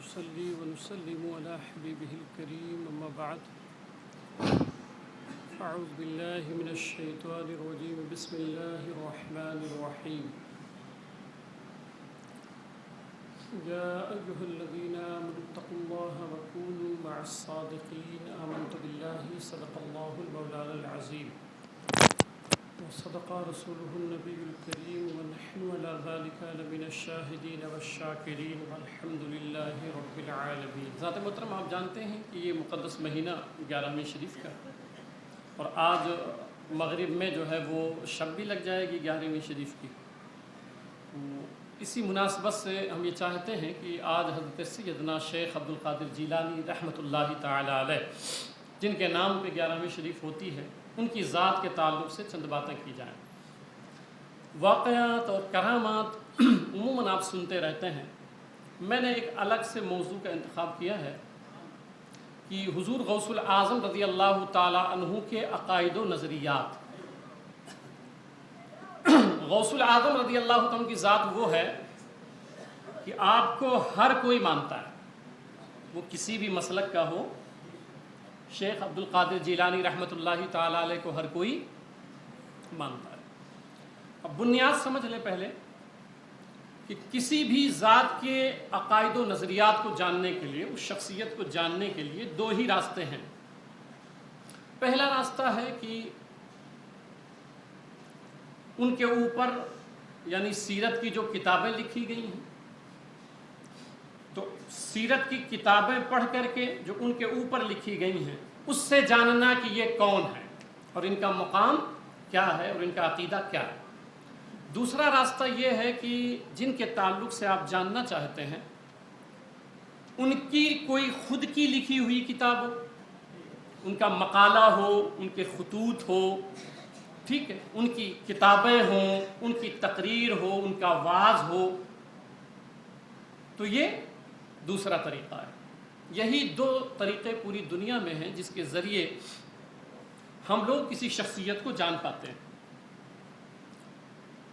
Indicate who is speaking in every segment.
Speaker 1: ونصلي ونسلم على حبيبه الكريم أما بعد أعوذ بالله من الشيطان الرجيم بسم الله الرحمن الرحيم يا أيها الذين آمنوا اتقوا الله وكونوا مع الصادقين آمنت بالله صدق الله المولانا العظيم وصدق رسوله النبي الكريم ونحن على ذلك لمن الشاهدين والشاكرين والحمد لله رب العالمين۔ ذات محترم، آپ جانتے ہیں کہ یہ مقدس مہینہ 11ویں شریف کا، اور آج مغرب میں جو ہے وہ شب بھی لگ جائے گی 11ویں شریف کی۔ اسی مناسبت سے ہم یہ چاہتے ہیں کہ آج حضرت سیدنا شیخ عبدالقادر جیلانی رحمۃ اللہ تعالی علیہ، جن کے نام پہ 11ویں شریف ہوتی ہے، ان کی ذات کے تعلق سے چند باتیں کی جائیں۔ واقعات اور کرامات عموماً آپ سنتے رہتے ہیں، میں نے ایک الگ سے موضوع کا انتخاب کیا ہے کہ حضور غوث العظم رضی اللہ تعالی عنہ کے عقائد و نظریات۔ غوث العظم رضی اللہ عنہ کی ذات وہ ہے کہ آپ کو ہر کوئی مانتا ہے، وہ کسی بھی مسلک کا ہو۔ شیخ عبدالقادر جیلانی رحمۃ اللہ تعالی علیہ کو ہر کوئی مانتا ہے۔ اب بنیاد سمجھ لیں پہلے کہ کسی بھی ذات کے عقائد و نظریات کو جاننے کے لیے، اس شخصیت کو جاننے کے لیے دو ہی راستے ہیں۔ پہلا راستہ ہے کہ ان کے اوپر یعنی سیرت کی جو کتابیں لکھی گئی ہیں، تو سیرت کی کتابیں پڑھ کر کے جو ان کے اوپر لکھی گئی ہیں اس سے جاننا کہ یہ کون ہے اور ان کا مقام کیا ہے اور ان کا عقیدہ کیا ہے۔ دوسرا راستہ یہ ہے کہ جن کے تعلق سے آپ جاننا چاہتے ہیں ان کی کوئی خود کی لکھی ہوئی کتاب ہو، ان کا مقالہ ہو، ان کے خطوط ہو، ٹھیک ہے، ان کی کتابیں ہوں، ان کی تقریر ہو، ان کا وعظ ہو، تو یہ دوسرا طریقہ ہے۔ یہی دو طریقے پوری دنیا میں ہیں جس کے ذریعے ہم لوگ کسی شخصیت کو جان پاتے ہیں۔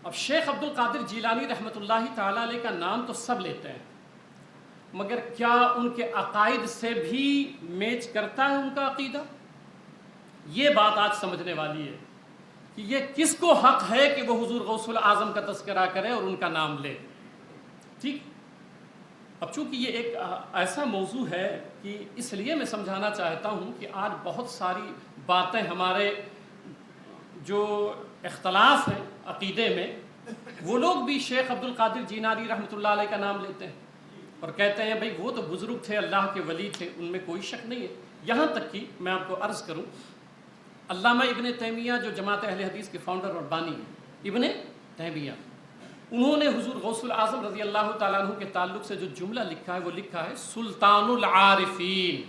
Speaker 1: اب شیخ عبدالقادر جیلانی رحمۃ اللہ تعالی علیہ کا نام تو سب لیتے ہیں، مگر کیا ان کے عقائد سے بھی میچ کرتا ہے ان کا عقیدہ؟ یہ بات آج سمجھنے والی ہے کہ یہ کس کو حق ہے کہ وہ حضور غوث العظم کا تذکرہ کرے اور ان کا نام لے، ٹھیک۔ اب چونکہ یہ ایک ایسا موضوع ہے کہ اس لیے میں سمجھانا چاہتا ہوں کہ آج بہت ساری باتیں ہمارے جو اختلاف ہیں عقیدے میں، وہ لوگ بھی شیخ عبدالقادر جیلانی رحمۃ اللہ علیہ کا نام لیتے ہیں اور کہتے ہیں بھائی وہ تو بزرگ تھے، اللہ کے ولی تھے، ان میں کوئی شک نہیں ہے۔ یہاں تک کہ میں آپ کو عرض کروں، علامہ ابن تیمیہ جو جماعت اہل حدیث کے فاؤنڈر اور بانی ہیں، ابن تیمیہ، انہوں نے حضور غوث العظم رضی اللہ تعالیٰ عنہ کے تعلق سے جو جملہ لکھا ہے وہ لکھا ہے سلطان العارفین۔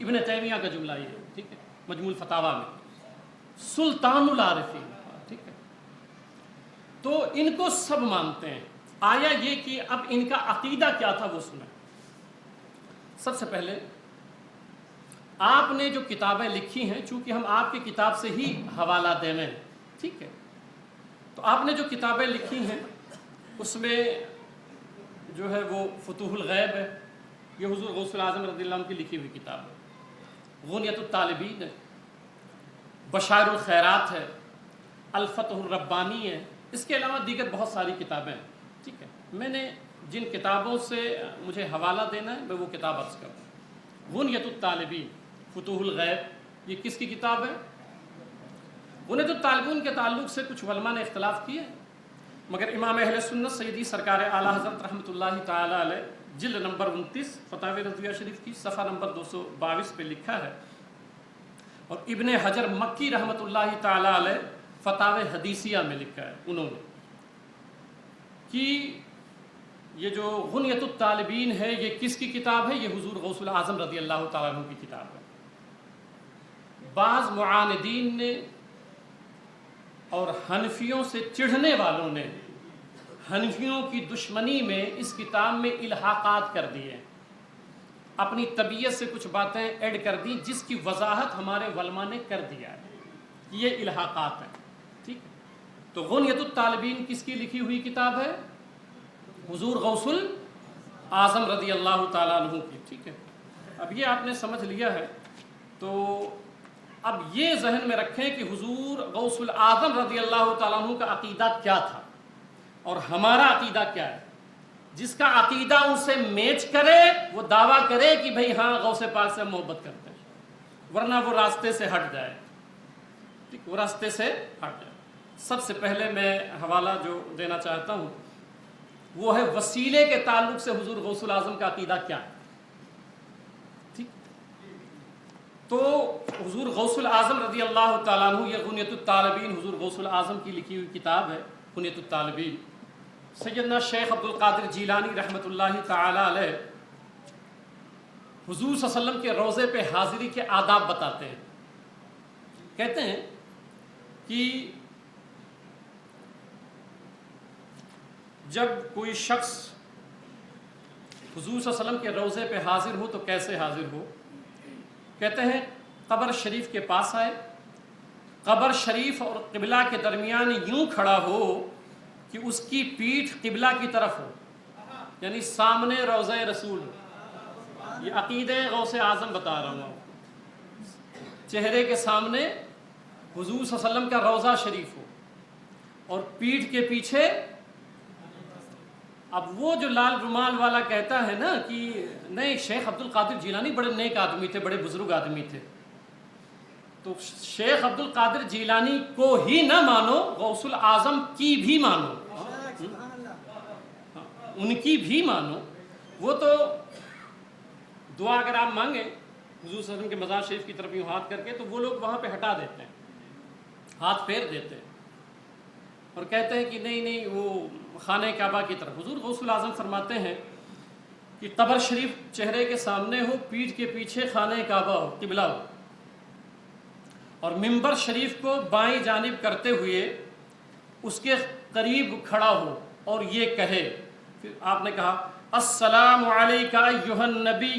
Speaker 1: ابن تیمیہ کا جملہ یہ ہے، ٹھیک ہے، مجموع الفتاویٰ میں سلطان العارفین، ٹھیک ہے۔ تو ان کو سب مانتے ہیں۔ آیا یہ کہ اب ان کا عقیدہ کیا تھا وہ سنیں۔ سب سے پہلے آپ نے جو کتابیں لکھی ہیں، چونکہ ہم آپ کی کتاب سے ہی حوالہ دینے ہیں، ٹھیک ہے، تو آپ نے جو کتابیں لکھی ہیں اس میں جو ہے وہ فتوح الغیب ہے، یہ حضور غوث العظم رضی اللہ عنہ کی لکھی ہوئی کتاب ہے۔ غنیۃ الطالبین ہے، بشائر الخیرات ہے، الفتح الربانی ہے، اس کے علاوہ دیگر بہت ساری کتابیں ہیں، ٹھیک ہے۔ میں نے جن کتابوں سے مجھے حوالہ دینا ہے میں وہ کتاب عرض کروں۔ غنیۃ الطالبین، فتوح الغیب، یہ کس کی کتاب ہے؟ غنیۃ الطالبین کے تعلق سے کچھ علماء نے اختلاف کیے، مگر امام اہل سنت سیدی سرکار اعلیٰ حضرت رحمۃ اللہ تعالی علیہ جلد نمبر 29 فتاوی رضویہ شریف کی صفحہ نمبر 222 پہ لکھا ہے، اور ابن حجر مکی رحمۃ اللہ تعالی علیہ فتاوی حدیثیہ میں لکھا ہے انہوں نے کہ یہ جو غنیۃ الطالبین ہے یہ کس کی کتاب ہے؟ یہ حضور غوث العظم رضی اللہ تعالیٰ عنہ کی کتاب ہے۔ بعض معاندین نے اور حنفیوں سے چڑھنے والوں نے حنفیوں کی دشمنی میں اس کتاب میں الحاقات کر دیے، اپنی طبیعت سے کچھ باتیں ایڈ کر دیں جس کی وضاحت ہمارے علماء نے کر دیا ہے، یہ الحاقات ہیں، ٹھیک ہے۔ تو غنیۃ الطالبین کس کی لکھی ہوئی کتاب ہے؟ حضور غوث اعظم رضی اللہ تعالیٰ عنہ کی، ٹھیک ہے۔ اب یہ آپ نے سمجھ لیا ہے، تو اب یہ ذہن میں رکھیں کہ حضور غوث الاعظم رضی اللہ تعالیٰ عنہ کا عقیدہ کیا تھا اور ہمارا عقیدہ کیا ہے۔ جس کا عقیدہ ان سے میچ کرے وہ دعویٰ کرے کہ بھئی ہاں غوث پاک سے محبت کرتے ہیں، ورنہ وہ راستے سے ہٹ جائے، ٹھیک، وہ راستے سے ہٹ جائے۔ سب سے پہلے میں حوالہ جو دینا چاہتا ہوں وہ ہے وسیلے کے تعلق سے حضور غوث الاعظم کا عقیدہ کیا ہے، ٹھیک۔ تو حضور غوث الاعظم رضی اللہ تعالیٰ عنہ، یہ غنیۃ الطالبین حضور غوث الاعظم کی لکھی ہوئی کتاب ہے، غنیۃ الطالبین۔ سیدنا شیخ عبد القادر جیلانی رحمۃ اللہ تعالی علیہ حضور صلی اللہ علیہ وسلم کے روضے پہ حاضری کے آداب بتاتے ہیں۔ کہتے ہیں کہ جب کوئی شخص حضور صلی اللہ علیہ وسلم کے روضے پہ حاضر ہو تو کیسے حاضر ہو؟ کہتے ہیں قبر شریف کے پاس آئے، قبر شریف اور قبلہ کے درمیان یوں کھڑا ہو کہ اس کی پیٹھ قبلہ کی طرف ہو، یعنی سامنے روضہ رسول ہو۔ یہ عقیدہ غوث اعظم بتا رہا ہوں، چہرے کے سامنے حضور صلی اللہ علیہ وسلم کا روضہ شریف ہو اور پیٹھ کے پیچھے۔ اب وہ جو لال رومال والا کہتا ہے نا کہ نہیں شیخ عبد القادر جیلانی بڑے نیک آدمی تھے، بڑے بزرگ آدمی تھے، تو شیخ عبد القادر جیلانی کو ہی نہ مانو، غوث الاعظم کی بھی مانو، ان کی بھی مانو۔ وہ تو دعا اگر آپ مانگیں حضور صلی اللہ علیہ وسلم کے مزار شریف کی طرف یوں ہاتھ کر کے، تو وہ لوگ وہاں پہ ہٹا دیتے ہیں، ہاتھ پھیر دیتے ہیں اور کہتے ہیں کہ نہیں نہیں وہ خانہ کعبہ کی طرف۔ حضور غوث الاعظم فرماتے ہیں کہ قبر شریف چہرے کے سامنے ہو، پیٹھ کے پیچھے خانہ کعبہ ہو، قبلہ ہو، اور منبر شریف کو بائیں جانب کرتے ہوئے اس کے قریب کھڑا ہو اور یہ کہے۔ پھر آپ نے کہا السلام علیکہ ایھا النبی،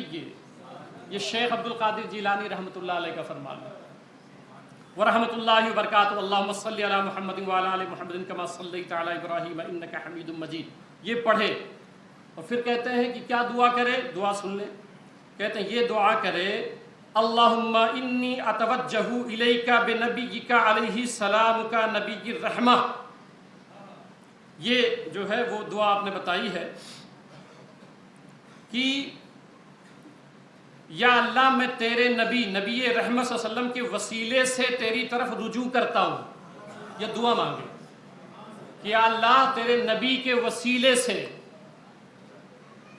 Speaker 1: یہ شیخ عبد القادر جیلانی رحمۃ اللہ علیہ کا فرمان ہے۔ ورحمۃ اللہ وبرکاتہ، اللہم صلی علی محمد وعلی آل محمد کما صلیت علی ابراہیم انک حمید مجید، یہ پڑھے اور پھر کہتے ہیں کہ کیا دعا کرے، دعا سن لیں۔ کہتے ہیں یہ دعا کرے اللہم انی اتوجہ الیک بنبیک علیہ السلام کا نبی الرحمہ۔ یہ جو ہے وہ دعا آپ نے بتائی ہے کہ یا اللہ میں تیرے نبی رحمت صلی اللہ علیہ وسلم کے وسیلے سے تیری طرف رجوع کرتا ہوں۔ یہ دعا مانگے کہ یا اللہ تیرے نبی کے وسیلے سے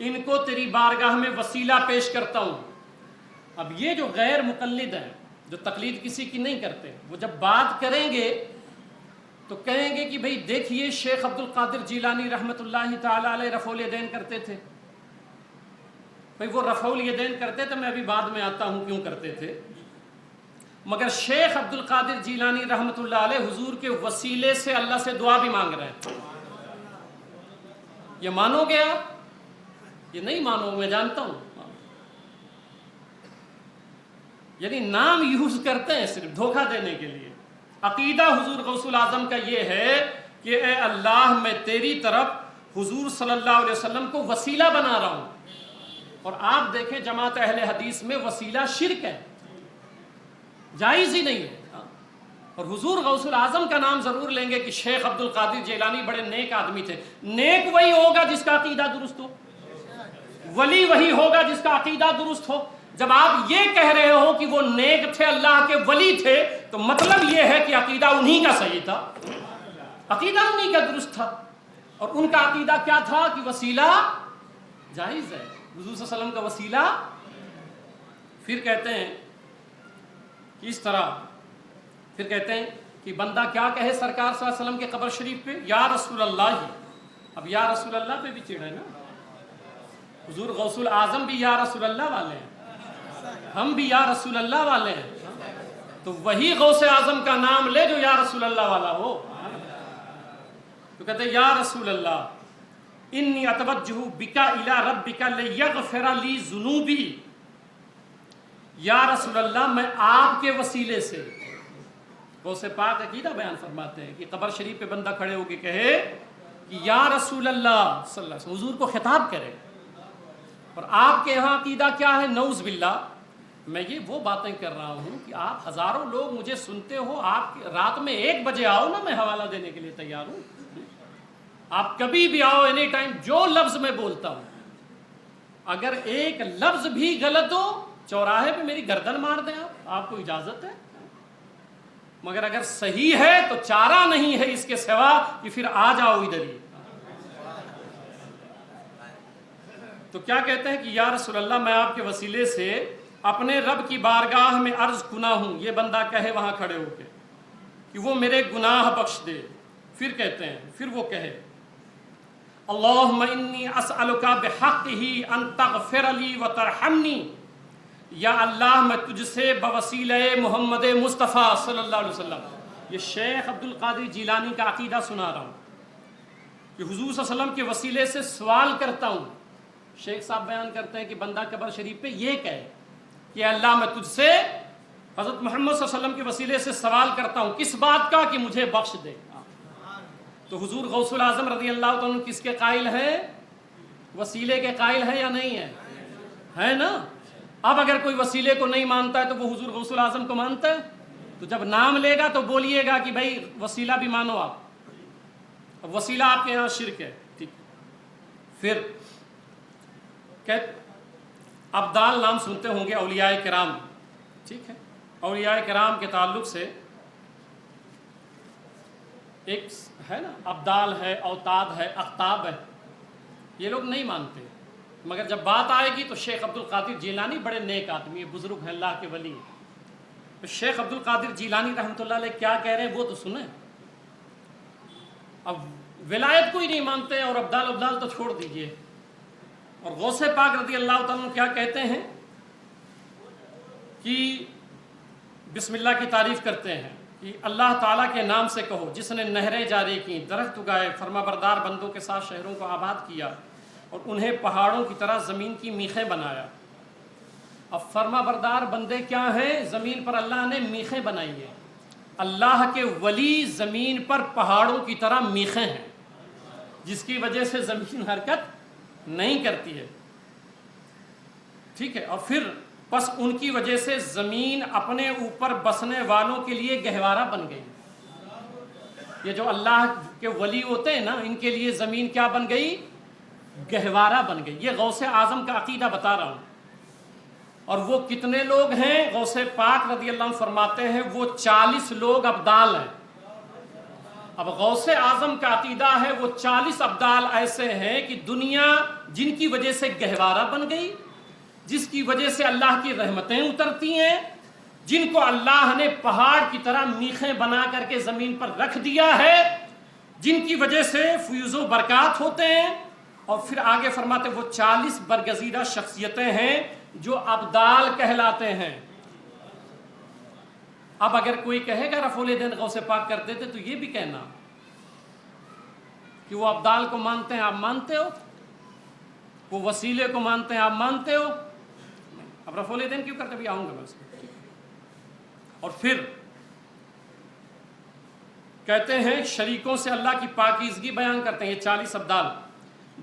Speaker 1: ان کو تیری بارگاہ میں وسیلہ پیش کرتا ہوں۔ اب یہ جو غیر مقلد ہیں، جو تقلید کسی کی نہیں کرتے، وہ جب بات کریں گے تو کہیں گے کہ بھئی دیکھیے شیخ عبد القادر جیلانی رحمۃ اللہ تعالی علیہ رفع الیدین کرتے تھے۔ بھئی وہ رفع الیدین کرتے تھے، میں ابھی بعد میں آتا ہوں کیوں کرتے تھے، مگر شیخ عبد القادر جیلانی رحمۃ اللہ علیہ حضور کے وسیلے سے اللہ سے دعا بھی مانگ رہے ہیں۔ یہ مانو گے آپ؟ یہ نہیں مانو، میں جانتا ہوں، یعنی نام یوز کرتے ہیں صرف دھوکہ دینے کے لیے۔ عقیدہ حضور غوث الاعظم کا یہ ہے کہ اے اللہ میں تیری طرف حضور صلی اللہ علیہ وسلم کو وسیلہ بنا رہا ہوں۔ اور آپ دیکھیں جماعت اہل حدیث میں وسیلہ شرک ہے، جائز ہی نہیں ہے۔ اور حضور غوث الاعظم کا نام ضرور لیں گے کہ شیخ عبد القادر جیلانی بڑے نیک آدمی تھے۔ نیک وہی ہوگا جس کا عقیدہ درست ہو، ولی وہی ہوگا جس کا عقیدہ درست ہو۔ جب آپ یہ کہہ رہے ہو کہ وہ نیک تھے، اللہ کے ولی تھے، تو مطلب یہ ہے کہ عقیدہ انہی کا صحیح تھا، عقیدہ انہی کا درست تھا۔ اور ان کا عقیدہ کیا تھا کہ وسیلہ جائز ہے، حضور صلی اللہ علیہ وسلم کا وسیلہ۔ پھر کہتے ہیں کہ اس طرح، پھر کہتے ہیں کہ بندہ کیا کہے سرکار صلی اللہ علیہ وسلم کے قبر شریف پہ، یا رسول اللہ ہی۔ اب یا رسول اللہ پہ بھی چڑھے نا، حضور غوث الاعظم بھی یا رسول اللہ والے ہیں، ہم بھی یا رسول اللہ والے ہیں، تو وہی غوث اعظم کا نام لے جو یا رسول اللہ والا ہو۔ تو کہتے ہیں یا رسول اللہ انی اتوجہ بک الی ربک لیغفر لی ذنوبی، یا رسول اللہ میں آپ کے وسیلے سے۔ غوث پاک عقیدہ بیان فرماتے ہیں کہ قبر شریف پہ بندہ کھڑے ہو کے کہے کہ یا رسول اللہ صلی اللہ علیہ وسلم، حضور کو خطاب کرے اور آپ کے یہاں عقیدہ کیا ہے؟ نعوذ باللہ. میں یہ وہ باتیں کر رہا ہوں کہ آپ ہزاروں لوگ مجھے سنتے ہو، آپ رات میں 1 بجے آؤ نا، میں حوالہ دینے کے لیے تیار ہوں. آپ کبھی بھی آؤ، اینی ٹائم. جو لفظ میں بولتا ہوں اگر ایک لفظ بھی غلط ہو چوراہے پہ میری گردن مار دیں آپ کو اجازت ہے. مگر اگر صحیح ہے تو چارہ نہیں ہے اس کے سوا کہ پھر آ جاؤ ادھر ہی. تو کیا کہتے ہیں کہ یا رسول اللہ میں آپ کے وسیلے سے اپنے رب کی بارگاہ میں عرض کنا ہوں. یہ بندہ کہے وہاں کھڑے ہو کے کہ وہ میرے گناہ بخش دے. پھر کہتے ہیں، پھر وہ کہے اللہم انی اسألک بحقہ ان تغفر لی وترحمنی. یا اللہ میں تجھ سے بوسیلہ محمد مصطفیٰ صلی اللہ علیہ وسلم، یہ شیخ عبد القادر جیلانی کا عقیدہ سنا رہا ہوں کہ حضور صلی اللہ علیہ وسلم کے وسیلے سے سوال کرتا ہوں. شیخ صاحب بیان کرتے ہیں کہ بندہ قبر شریف پہ یہ کہے کہ اللہ میں تجھ سے حضرت محمد صلی اللہ علیہ وسلم کے وسیلے سے سوال کرتا ہوں، کس بات کا؟ کہ مجھے بخش دے. تو حضور غوث الاعظم رضی اللہ تعالیٰ کس کے قائل ہیں؟ وسیلے کے قائل ہے یا نہیں ہے؟ ہے نا. اب اگر کوئی وسیلے کو نہیں مانتا ہے تو وہ حضور غوث الاعظم کو مانتا ہے. تو جب نام لے گا تو بولیے گا کہ بھائی وسیلہ بھی مانو آپ. اب وسیلہ آپ کے یہاں شرک ہے. ٹھیک. پھر ابدال نام سنتے ہوں گے اولیاء کرام. ٹھیک ہے. اولیاء کرام کے تعلق سے ایک ہے نا، ابدال ہے، اوتاد ہے، اقطاب ہے. یہ لوگ نہیں مانتے. مگر جب بات آئے گی تو شیخ عبد القادر جیلانی بڑے نیک آدمی ہیں، بزرگ ہیں، اللہ کے ولی ہیں. تو شیخ عبد القادر جیلانی رحمۃ اللہ علیہ کیا کہہ رہے ہیں وہ تو سنیں. اب ولایت کو ہی نہیں مانتے اور ابدال تو چھوڑ دیجئے. اور غوث پاک رضی اللہ تعالیٰ کیا کہتے ہیں کہ بسم اللہ کی تعریف کرتے ہیں کہ اللہ تعالیٰ کے نام سے کہو جس نے نہریں جاری کی، درخت اگائے، فرما بردار بندوں کے ساتھ شہروں کو آباد کیا اور انہیں پہاڑوں کی طرح زمین کی میخیں بنایا. اب فرما بردار بندے کیا ہیں؟ زمین پر اللہ نے میخیں بنائی ہیں. اللہ کے ولی زمین پر پہاڑوں کی طرح میخیں ہیں جس کی وجہ سے زمین حرکت نہیں کرتی ہے. ٹھیک ہے. اور پھر بس ان کی وجہ سے زمین اپنے اوپر بسنے والوں کے لیے گہوارہ بن گئی. یہ جو اللہ کے ولی ہوتے ہیں نا، ان کے لیے زمین کیا بن گئی؟ گہوارہ بن گئی. یہ غوث اعظم کا عقیدہ بتا رہا ہوں. اور وہ کتنے لوگ ہیں؟ غوث پاک رضی اللہ عنہ فرماتے ہیں وہ 40 لوگ ابدال ہیں. اب غوث اعظم کا عقیدہ ہے وہ 40 ابدال ایسے ہیں کہ دنیا جن کی وجہ سے گہوارہ بن گئی، جس کی وجہ سے اللہ کی رحمتیں اترتی ہیں، جن کو اللہ نے پہاڑ کی طرح میخیں بنا کر کے زمین پر رکھ دیا ہے، جن کی وجہ سے فیوز و برکات ہوتے ہیں. اور پھر آگے فرماتے وہ 40 برگزیدہ شخصیتیں ہیں جو ابدال کہلاتے ہیں. اب اگر کوئی کہے گا رفع الیدین غوث پاک کرتے تھے تو یہ بھی کہنا کہ وہ ابدال کو مانتے ہیں، آپ مانتے ہو؟ وہ وسیلے کو مانتے ہیں، آپ مانتے ہو؟ اب رفع الیدین کیوں کرتے؟ بھی آؤں گا میں اس میں. اور پھر کہتے ہیں شریکوں سے اللہ کی پاکیزگی بیان کرتے ہیں. یہ 40 ابدال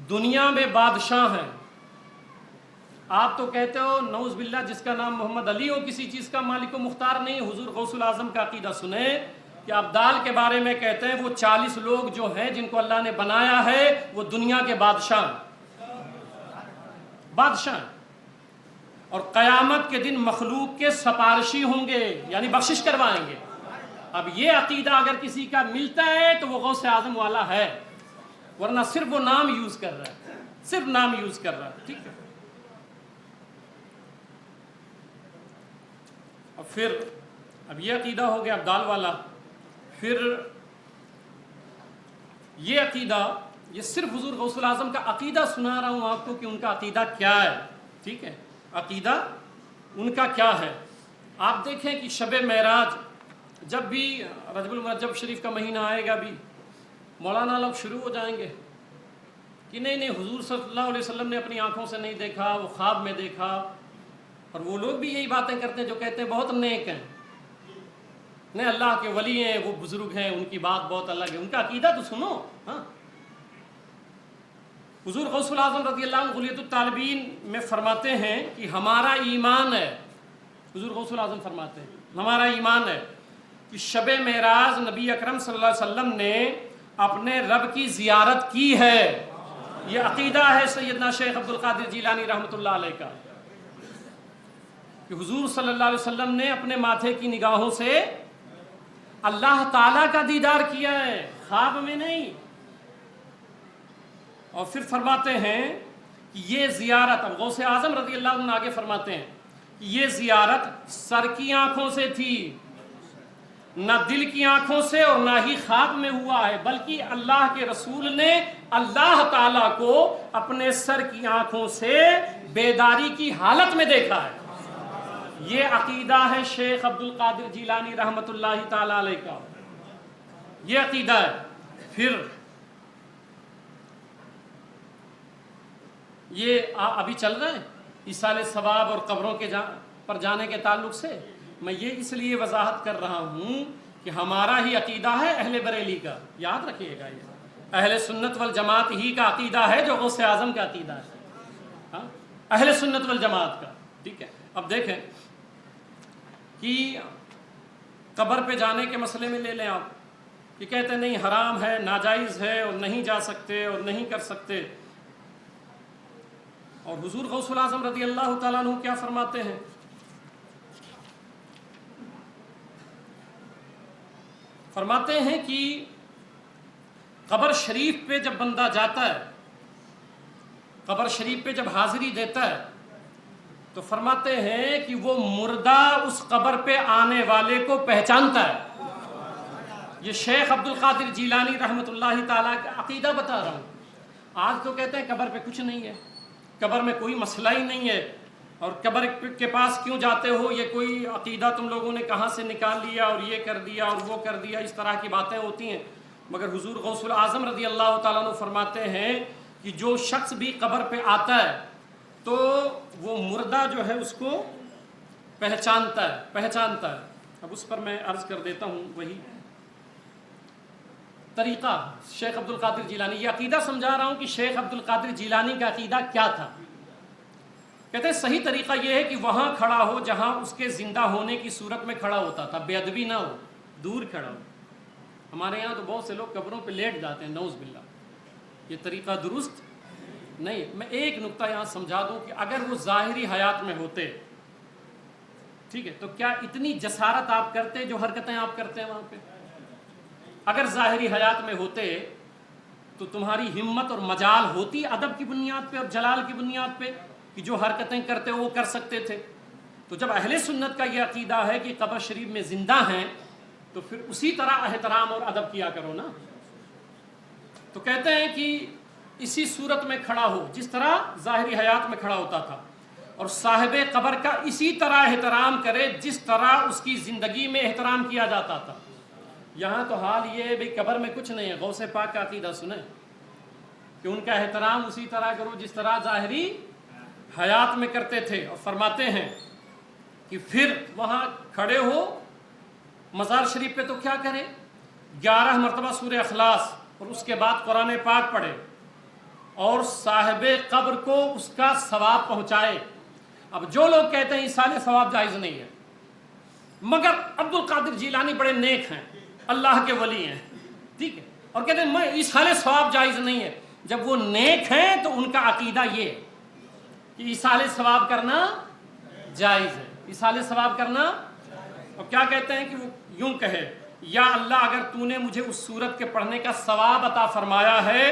Speaker 1: دنیا میں بادشاہ ہیں. آپ تو کہتے ہو نعوذ باللہ جس کا نام محمد علی ہو کسی چیز کا مالک و مختار نہیں. حضور غوث الاعظم کا عقیدہ سنیں کہ ابدال کے بارے میں کہتے ہیں وہ 40 لوگ جو ہیں جن کو اللہ نے بنایا ہے وہ دنیا کے بادشاہ ہیں. اور قیامت کے دن مخلوق کے سفارشی ہوں گے، یعنی بخشش کروائیں گے. اب یہ عقیدہ اگر کسی کا ملتا ہے تو وہ غوث اعظم والا ہے، ورنہ صرف وہ نام یوز کر رہا ہے، صرف نام یوز کر رہا ہے. ٹھیک ہے. اور پھر اب یہ عقیدہ ہو گیا ابدال والا. پھر یہ عقیدہ، یہ صرف حضور غوث الاعظم کا عقیدہ سنا رہا ہوں آپ کو کہ ان کا عقیدہ کیا ہے. ٹھیک ہے. عقیدہ ان کا کیا ہے. آپ دیکھیں کہ شب معراج جب بھی رجب المرجب شریف کا مہینہ آئے گا بھی مولانا لوگ شروع ہو جائیں گے کہ نہیں حضور صلی اللہ علیہ وسلم نے اپنی آنکھوں سے نہیں دیکھا، وہ خواب میں دیکھا. اور وہ لوگ بھی یہی باتیں کرتے ہیں جو کہتے ہیں بہت نیک ہیں، نہیں اللہ کے ولی ہیں، وہ بزرگ ہیں، ان کی بات بہت الگ ہے. ان کا عقیدہ تو سنو. ہاں حضور غوث الاعظم رضی اللہ عنہ غلیۃ الطالبین میں فرماتے ہیں کہ ہمارا ایمان ہے، حضور غوث الاعظم فرماتے ہیں ہمارا ایمان ہے کہ شب معراج نبی اکرم صلی اللہ علیہ وسلم نے اپنے رب کی زیارت کی ہے۔ یہ عقیدہ ہے سیدنا شیخ عبد القادر جیلانی رحمۃ اللہ علیہ کا کہ حضور صلی اللہ علیہ وسلم نے اپنے ماتھے کی نگاہوں سے اللہ تعالیٰ کا دیدار کیا ہے، خواب میں نہیں۔ اور پھر فرماتے ہیں کہ یہ زیارت، اب غوث اعظم رضی اللہ عنہ آگے فرماتے ہیں کہ یہ زیارت سر کی آنکھوں سے تھی، نہ دل کی آنکھوں سے اور نہ ہی خواب میں ہوا ہے، بلکہ اللہ کے رسول نے اللہ تعالیٰ کو اپنے سر کی آنکھوں سے بیداری کی حالت میں دیکھا ہے۔ یہ عقیدہ ہے شیخ عبد القادر جیلانی رحمۃ اللہ تعالی علیہ کا، یہ عقیدہ ہے۔ پھر یہ ابھی چل رہا ہے ایصال ثواب اور قبروں کے پر جانے کے تعلق سے، میں یہ اس لیے وضاحت کر رہا ہوں کہ ہمارا ہی عقیدہ ہے اہل بریلی کا، یاد رکھیے گا، یہ اہل سنت والجماعت ہی کا عقیدہ ہے جو غوث اعظم کا عقیدہ ہے، ہاں اہل سنت والجماعت کا، ٹھیک ہے۔ اب دیکھیں کہ قبر پہ جانے کے مسئلے میں لے لیں آپ، کہ کہتے ہیں نہیں حرام ہے، ناجائز ہے اور نہیں جا سکتے اور نہیں کر سکتے، اور حضور غوث الاعظم رضی اللہ تعالیٰ عنہ کیا فرماتے ہیں؟ فرماتے ہیں کہ قبر شریف پہ جب بندہ جاتا ہے، قبر شریف پہ جب حاضری دیتا ہے تو فرماتے ہیں کہ وہ مردہ اس قبر پہ آنے والے کو پہچانتا ہے۔ یہ شیخ عبد القادر جیلانی رحمۃ اللہ تعالیٰ کا عقیدہ بتا رہا ہوں۔ آج تو کہتے ہیں قبر پہ کچھ نہیں ہے، قبر میں کوئی مسئلہ ہی نہیں ہے، اور قبر کے پاس کیوں جاتے ہو، یہ کوئی عقیدہ تم لوگوں نے کہاں سے نکال لیا اور یہ کر دیا اور وہ کر دیا، اس طرح کی باتیں ہوتی ہیں۔ مگر حضور غوث الاعظم رضی اللہ تعالیٰ عنہ فرماتے ہیں کہ جو شخص بھی قبر پہ آتا ہے تو وہ مردہ جو ہے اس کو پہچانتا ہے۔ اب اس پر میں عرض کر دیتا ہوں وہی طریقہ شیخ عبد القادر جیلانی، یہ عقیدہ سمجھا رہا ہوں کہ شیخ عبد القادر جیلانی کا عقیدہ کیا تھا۔ کہتے ہیں صحیح طریقہ یہ ہے کہ وہاں کھڑا ہو جہاں اس کے زندہ ہونے کی صورت میں کھڑا ہوتا تھا، بے ادبی نہ ہو، دور کھڑا ہو۔ ہمارے یہاں تو بہت سے لوگ قبروں پہ لیٹ جاتے ہیں، نعوذ باللہ، یہ طریقہ درست نہیں۔ میں ایک نقطہ یہاں سمجھا دوں کہ اگر وہ ظاہری حیات میں ہوتے، ٹھیک ہے، تو کیا اتنی جسارت آپ کرتے جو حرکتیں آپ کرتے ہیں وہاں پہ؟ اگر ظاہری حیات میں ہوتے تو تمہاری ہمت اور مجال ہوتی ادب کی بنیاد پہ اور جلال کی بنیاد پہ کہ جو حرکتیں کرتے وہ کر سکتے تھے۔ تو جب اہل سنت کا یہ عقیدہ ہے کہ قبر شریف میں زندہ ہیں تو پھر اسی طرح احترام اور ادب کیا کرو نا۔ تو کہتے ہیں کہ اسی صورت میں کھڑا ہو جس طرح ظاہری حیات میں کھڑا ہوتا تھا، اور صاحب قبر کا اسی طرح احترام کرے جس طرح اس کی زندگی میں احترام کیا جاتا تھا۔ یہاں تو حال یہ ہے بھئی قبر میں کچھ نہیں ہے، غوث پاک کا عقیدہ سنیں کہ ان کا احترام اسی طرح کرو جس طرح ظاہری حیات میں کرتے تھے۔ اور فرماتے ہیں کہ پھر وہاں کھڑے ہو مزار شریف پہ تو کیا کرے، 11 مرتبہ سورہ اخلاص اور اس کے بعد قرآن پاک پڑھے اور صاحب قبر کو اس کا ثواب پہنچائے۔ اب جو لوگ کہتے ہیں ایصال ثواب جائز نہیں ہے، مگر عبد القادر جیلانی بڑے نیک ہیں، اللہ کے ولی ہیں، ٹھیک ہے، اور کہتے ہیں ایصال ثواب جائز نہیں ہے، جب وہ نیک ہیں تو ان کا عقیدہ یہ ہے کہ ایصال ثواب کرنا جائز ہے، ایصال ثواب کرنا۔ اور کیا کہتے ہیں کہ وہ یوں کہے، یا اللہ اگر تو نے مجھے اس سورت کے پڑھنے کا ثواب عطا فرمایا ہے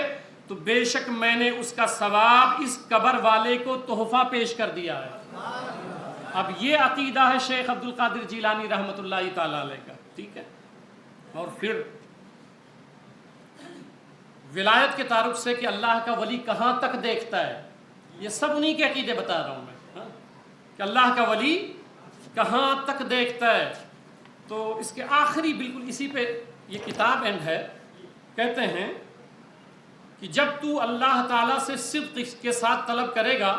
Speaker 1: تو بے شک میں نے اس کا ثواب اس قبر والے کو تحفہ پیش کر دیا ہے۔ اب یہ عقیدہ ہے شیخ عبد القادر جیلانی رحمۃ اللہ تعالی علیہ کا، ٹھیک ہے۔ اور پھر ولایت کے تعارف سے کہ اللہ کا ولی کہاں تک دیکھتا ہے، یہ سب انہی کے عقیدے بتا رہا ہوں میں، کہ اللہ کا ولی کہاں تک دیکھتا ہے۔ تو اس کے آخری بالکل اسی پہ یہ کتاب اینڈ ہے، کہتے ہیں کہ جب تو اللہ تعالیٰ سے صدق کے ساتھ طلب کرے گا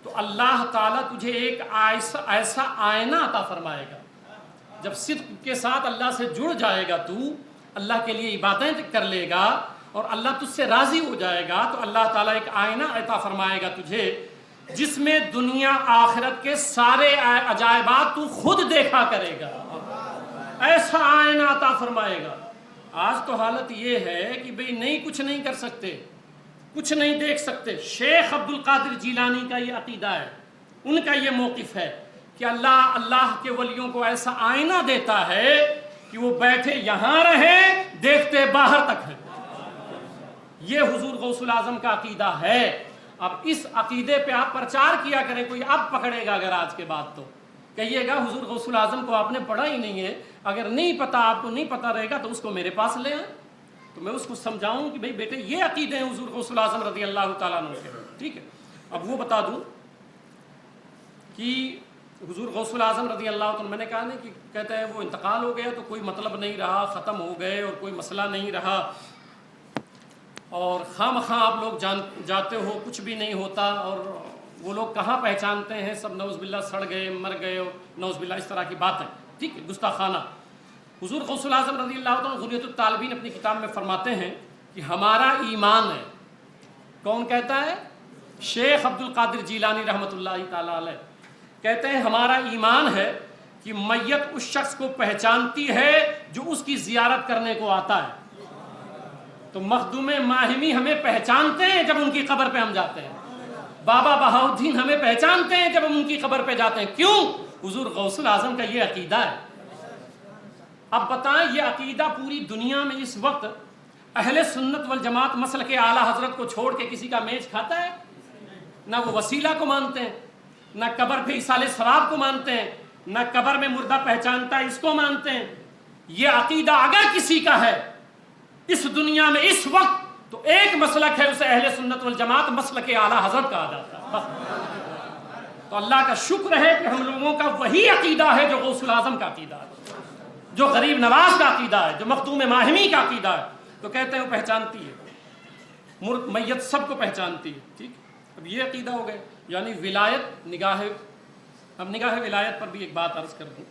Speaker 1: تو اللہ تعالیٰ تجھے ایک ایسا آئینہ عطا فرمائے گا۔ جب صدق کے ساتھ اللہ سے جڑ جائے گا، تو اللہ کے لیے عبادتیں کر لے گا اور اللہ تجھ سے راضی ہو جائے گا تو اللہ تعالیٰ ایک آئینہ عطا فرمائے گا تجھے جس میں دنیا آخرت کے سارے عجائبات تو خود دیکھا کرے گا، ایسا آئینہ عطا فرمائے گا۔ آج تو حالت یہ ہے کہ بھئی نہیں، کچھ نہیں کر سکتے، کچھ نہیں دیکھ سکتے۔ شیخ عبد القادر جیلانی کا یہ عقیدہ ہے، ان کا یہ موقف ہے کہ اللہ کے ولیوں کو ایسا آئینہ دیتا ہے کہ وہ بیٹھے یہاں رہیں، دیکھتے باہر تک ہیں۔ یہ حضور غوث الاعظم کا عقیدہ ہے۔ اب اس عقیدے پہ آپ پرچار کیا کریں، کوئی اب پکڑے گا اگر آج کے بعد تو کہیے گا حضور غوث الاعظم کو آپ نے پڑھا ہی نہیں ہے، اگر نہیں پتا، آپ کو نہیں پتا رہے گا تو اس کو میرے پاس لے آئیں، تو میں اس کو سمجھاؤں کہ بھئی بیٹے یہ عقیدے ہیں حضور غوث الاعظم رضی اللہ تعالیٰ عنہ کے، ٹھیک ہے۔ اب وہ بتا دوں کہ حضور غوث الاعظم رضی اللہ عنہ، میں نے کہا نہیں کہ کہتے ہیں وہ انتقال ہو گیا تو کوئی مطلب نہیں رہا، ختم ہو گئے اور کوئی مسئلہ نہیں رہا، اور خواہ مخواہ آپ لوگ جاتے ہو، کچھ بھی نہیں ہوتا، اور وہ لوگ کہاں پہچانتے ہیں، سب نعوذ باللہ سڑ گئے، مر گئے، اور نعوذ باللہ اس طرح کی بات ہے، ٹھیک ہے، گستاخانہ۔ حضور غوث الاعظم رضی اللہ عنہ غنیۃ الطالبین اپنی کتاب میں فرماتے ہیں کہ ہمارا ایمان ہے، کون کہتا ہے؟ شیخ عبد القادر جیلانی رحمۃ اللہ تعالیٰ علیہ کہتے ہیں ہمارا ایمان ہے کہ میت اس شخص کو پہچانتی ہے جو اس کی زیارت کرنے کو آتا ہے۔ تو مخدوم ماہمی ہمیں پہچانتے ہیں جب ان کی قبر پہ ہم جاتے ہیں، بابا بہاؤالدین ہمیں پہچانتے ہیں جب ہم ان کی قبر پہ جاتے ہیں۔ کیوں؟ حضور غوث الاعظم کا یہ عقیدہ ہے۔ اب بتائیں یہ عقیدہ پوری دنیا میں اس وقت اہل سنت والجماعت مسلک اعلیٰ حضرت کو چھوڑ کے کسی کا میچ کھاتا ہے؟ نہ وہ وسیلہ کو مانتے ہیں، نہ قبر پہ ایصال ثواب کو مانتے ہیں، نہ قبر میں مردہ پہچانتا ہے اس کو مانتے ہیں۔ یہ عقیدہ اگر کسی کا ہے اس دنیا میں اس وقت تو ایک مسلک ہے، اسے اہل سنت والجماعت مسلک اعلیٰ حضرت کہا جاتا ہے بس۔ تو اللہ کا شکر ہے کہ ہم لوگوں کا وہی عقیدہ ہے جو غوث الاعظم کا عقیدہ ہے، جو غریب نواز کا عقیدہ ہے، جو مخدوم ماہمی کا عقیدہ ہے۔ تو کہتے ہیں وہ پہچانتی ہے، میت سب کو پہچانتی ہے، ٹھیک۔ اب یہ عقیدہ ہو گئے، یعنی ولایت نگاہ۔ اب نگاہ ولایت پر بھی ایک بات عرض کر دوں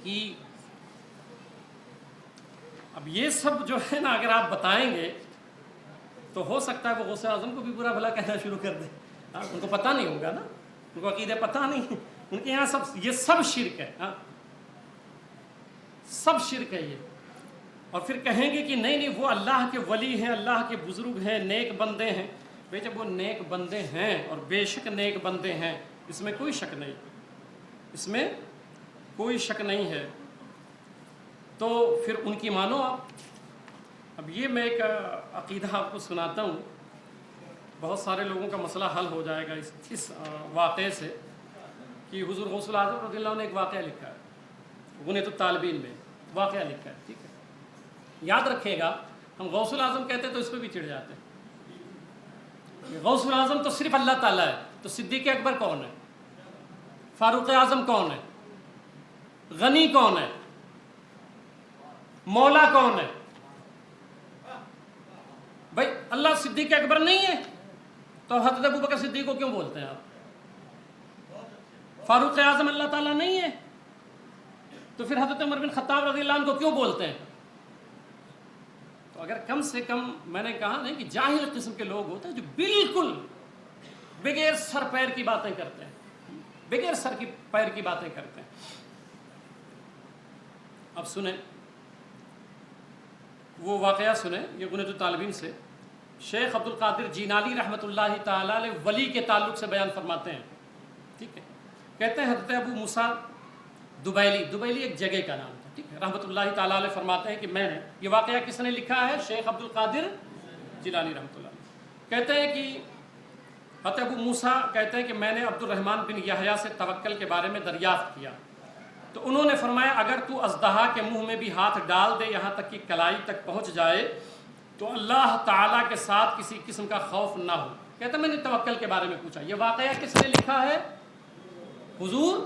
Speaker 1: کہ اب یہ سب جو ہے نا اگر آپ بتائیں گے تو ہو سکتا ہے وہ غوث اعظم کو بھی برا بھلا کہنا شروع کر دیں، ان کو پتہ نہیں ہوگا نا، ان کو عقیدے پتہ نہیں، ان کے یہاں یہ سب شرک ہے، سب شرک ہے یہ۔ اور پھر کہیں گے کہ نہیں نہیں وہ اللہ کے ولی ہیں، اللہ کے بزرگ ہیں، نیک بندے ہیں۔ بھئی جب وہ نیک بندے ہیں اور بے شک نیک بندے ہیں، اس میں کوئی شک نہیں، اس میں کوئی شک نہیں ہے، تو پھر ان کی مانو آپ۔ اب یہ میں ایک عقیدہ آپ کو سناتا ہوں، بہت سارے لوگوں کا مسئلہ حل ہو جائے گا اس واقعے سے، کہ حضور غوث الاعظم رضی اللہ عنہ نے ایک واقعہ لکھا ہے، غنیۃ الطالبین میں واقعہ لکھا ہے، ٹھیک ہے۔ یاد رکھیے گا، ہم غوث الاعظم کہتے ہیں تو اس پہ بھی چڑھ جاتے ہیں۔ غوث الاعظم تو صرف اللہ تعالیٰ ہے، تو صدیق اکبر کون ہے؟ فاروق اعظم کون ہے؟ غنی کون ہے؟ مولا کون ہے؟ بھائی اللہ صدیق اکبر نہیں ہے تو حضرت ابوبکر صدیق کو کیوں بولتے ہیں آپ؟ فاروق اعظم اللہ تعالیٰ نہیں ہے تو پھر حضرت عمر بن خطاب رضی اللہ عنہ کو کیوں بولتے ہیں؟ تو اگر کم سے کم میں نے کہا نہیں کہ جاہل قسم کے لوگ ہوتے ہیں جو بالکل بغیر سر پیر کی باتیں کرتے ہیں، بغیر سر کی پیر کی باتیں کرتے ہیں۔ اب سنیں وہ واقعہ، سنیں یہ غنیۃ الطالبین سے شیخ عبد القادر جیلانی رحمۃ اللہ تعالیٰ علیہ ولی کے تعلق سے بیان فرماتے ہیں، ٹھیک ہے۔ کہتے ہیں حضرت ابو موسیٰ دبیلی ایک جگہ کا نام تھا، ٹھیک ہے، رحمۃ اللہ تعالیٰ علیہ فرماتے ہیں کہ میں نے یہ واقعہ کس نے لکھا ہے؟ شیخ عبد القادر جیلانی رحمۃ اللہ علیہ۔ کہتے ہیں کہ حضرت ابو موسیٰ کہتے ہیں کہ میں نے عبد الرحمن بن یحییٰ سے توکل کے بارے میں دریافت کیا تو انہوں نے فرمایا اگر تو اژدہا کے منہ میں بھی ہاتھ ڈال دے یہاں تک کہ کلائی تک پہنچ جائے تو اللہ تعالیٰ کے ساتھ کسی قسم کا خوف نہ ہو۔ کہتے ہیں میں نے توکل کے بارے میں پوچھا، یہ واقعہ کس نے لکھا ہے؟ حضور